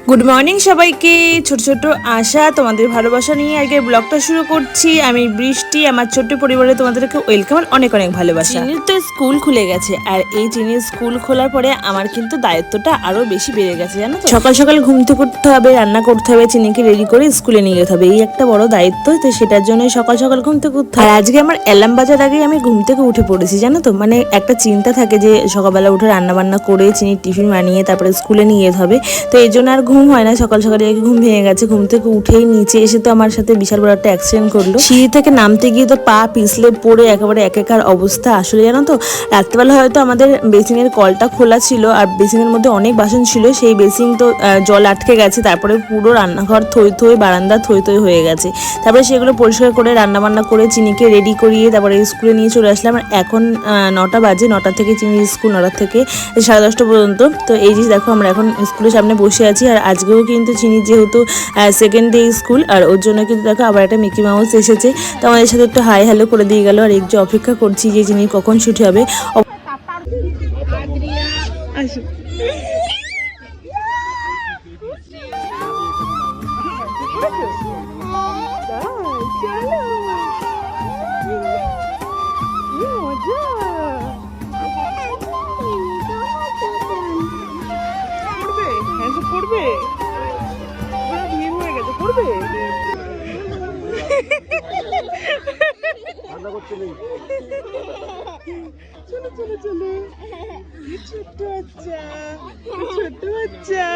Good morning সবাইকে। ছোট ছোট আশা তোমাদের ভালোবাসা নিয়ে আজকে ব্লগটা শুরু করছি। আমি বৃষ্টি, আমার ছোট্ট পরিবারে তোমাদেরকে ওয়েলকাম, অনেক অনেক ভালোবাসা। চিনির তো স্কুল খুলে গেছে, আর এই চিনির স্কুল খোলার পরে আমার কিন্তু দায়িত্বটা আরো বেশি বেড়ে গেছে, জানো তো। সকাল সকাল ঘুম থেকে উঠতে হবে, রান্না করতে হবে, চিনিকে রেডি করে স্কুলে নিয়ে যেতে হবে, এই একটা বড় দায়িত্ব। তো সেটার জন্য সকাল সকাল ঘুম থেকে উঠতে হবে। আর আজকে আমার অ্যালার্ম বাজার আগেই আমি ঘুম থেকে উঠে পড়েছি, জানো তো। মানে একটা চিন্তা থাকে যে সকালবেলা উঠে রান্না বান্না করে চিনির টিফিন বানিয়ে তারপরে স্কুলে নিয়ে যেতে হবে। তো এই জন্য আর ঘুম হয় না, সকাল সকালে ঘুম ভেঙে গেছে। ঘুম থেকে উঠেই নিচে এসে তো আমার সাথে বিশাল বড় একটা অ্যাক্সিডেন্ট করলো। সিঁড়ি থেকে নামতে গিয়ে তো পা পিছলে পড়ে একেবারে একাকার অবস্থা। আসলে জানো তো, রাত্রেবেলা হয়তো আমাদের বেসিনের কলটা খোলা ছিল, আর বেসিনের মধ্যে অনেক বাসন ছিল, সেই বেসিন তো জল আটকে গেছে। তারপরে পুরো রান্নাঘর থই থই, বারান্দা থই থই হয়ে গেছে। তারপরে সেগুলো পরিষ্কার করে রান্না বান্না করে চিনিকে রেডি করিয়ে তারপরে স্কুলে নিয়ে চলে আসলাম। আর এখন 9টা বাজে। 9টা থেকে চিনির স্কুল, 9টা থেকে 10:30 পর্যন্ত। তো এই যে দেখো, আমরা এখন স্কুলের সামনে বসে আছি। আর আজকেও কিন্তু চিনির যেহেতু সেকেন্ড ডে স্কুল, আর ওর জন্য কিন্তু দেখো আবার একটা মিকি মাউস এসেছে। তো আমাদের সাথে একটু হাই হ্যালো করে দিয়ে গেল। আর একটু অপেক্ষা করছি যে চিনি কখন ছুটি হবে। করবে ভিড় হয়ে গেছে, করবে চলো চলো চলো, ছোট্ট বাচ্চা, ছোট্ট বাচ্চা।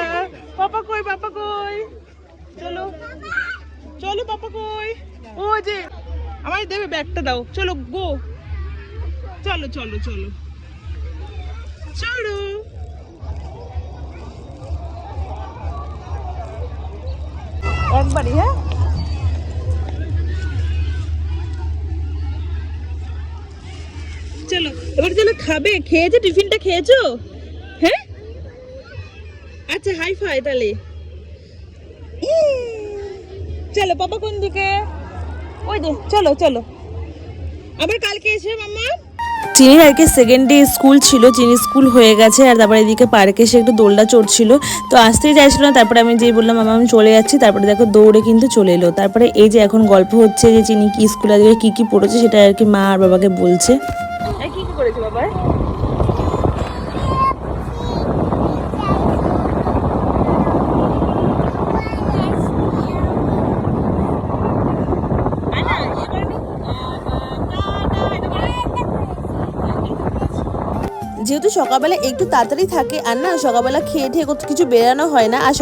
পাপা কই, পাপা কই? চলো চলো, পাপা কই? ও যে আমায় দেবে, ব্যাগটা দাও। চলো গো, চলো চলো চলো চলো। একবারই, হ্যাঁ চলো এবার। চলো, খাবে? খেয়েছো? টিফিনটা খেয়েছো? হ্যাঁ, আচ্ছা হাই ফাই তাহলে। চলো, পাপা কোন দিকে? ওই দে, চলো চলো, আবার কালকে এসে মাম্মা। চিনির আজকে সেকেন্ড ডে স্কুল ছিল, চিনির স্কুল হয়ে গেছে। আর তারপরে এদিকে পার্কে এসে একটু দোলটা চড়ছিল, তো আসতেই চাইছিল না। তারপরে আমি যেই বললাম মামা আমি চলে যাচ্ছি, তারপরে দেখো দৌড়ে কিন্তু চলে এলো। তারপরে এই যে এখন গল্প হচ্ছে যে চিনি কি স্কুলে আজকে কি কি পড়েছে, সেটা আর কি মা আর বাবাকে বলছে। কি কি করেছে বাবা? যেহেতু সকালবেলা একটু তাড়াতাড়ি থাকে, আর না সকালবেলা খেয়ে ঠেয়ে কিছু বেরানো হয় না। আর